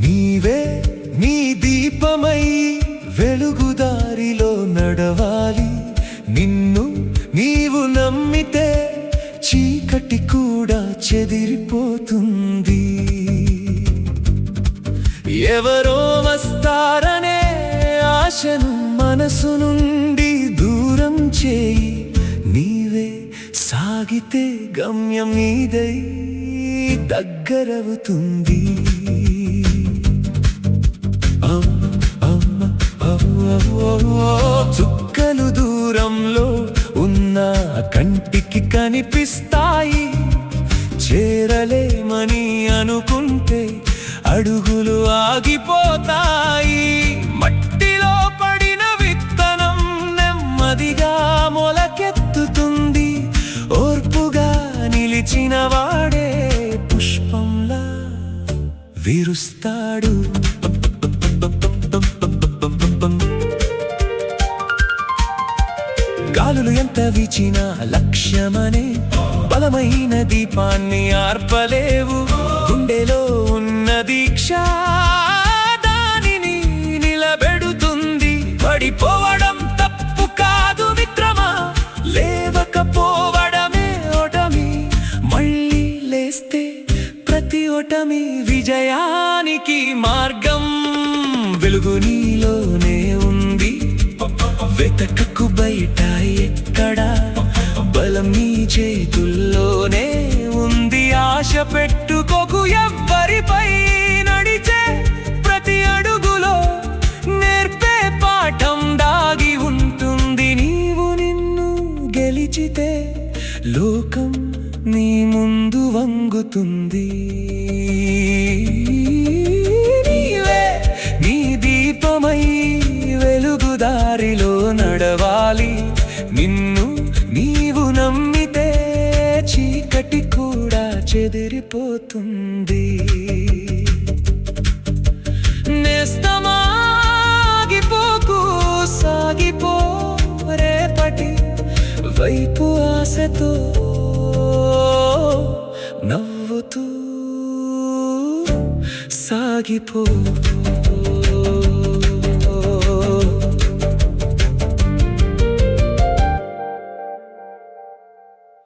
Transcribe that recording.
నీవే నీ దీపమై వెలుగుదారిలో నడవాలి. నిన్ను నీవు నమ్మితే చీకటి కూడా చెదిరిపోతుంది. ఎవరో వస్తారనే ఆశను మనసు నుండి దూరం చేయి. నీవే సాగితే గమ్యం నీదై దగ్గరవుతుంది. చుక్కలు దూరంలో ఉన్న కంటికి కనిపిస్తాయి. చేరలేమని అనుకుంటే అడుగులు ఆగిపోతాయి. మట్టిలో పడిన విత్తనం నెమ్మదిగా మొలకెత్తుతుంది. ఓర్పుగా నిలిచిన వాడే పుష్పంలా విరుస్తాడు. గాలులు ఎంత వీచినా లక్ష్యమనే బలమైన దీపాన్ని ఆర్పలేవు. గుండెలో ఉన్న దీక్ష దానిని నిలబెడుతుంది. పడిపోవడం తప్పు కాదు మిత్రమా, లేవకపోవడమే ఓటమి. మళ్ళీ లేస్తే ప్రతి ఓటమి విజయానికి మార్గం. వెలుగు నీలోనే ఉంది, వెతకకు బయట ఎక్కడా. బలం నీ చేతుల్లోనే ఉంది, ఆశ పెట్టుకోకు. ఎవ్వరిపై నడిచే ప్రతి అడుగులో నేర్పే పాఠం దాగి ఉంటుంది. నీవు నిన్ను గెలిచితే లోకం నీ ముందు వంగుతుంది. నీవే నీ దీపమై వెలుగుదారిలో నడవాలి. నిన్ను నీవు నమ్మితే చీకటి కూడా చెదిరిపోతుంది. నేస్తమాగిపోకు, సాగిపో రేపటి వైపు ఆశతో. నవ్వుతూ సాగిపో.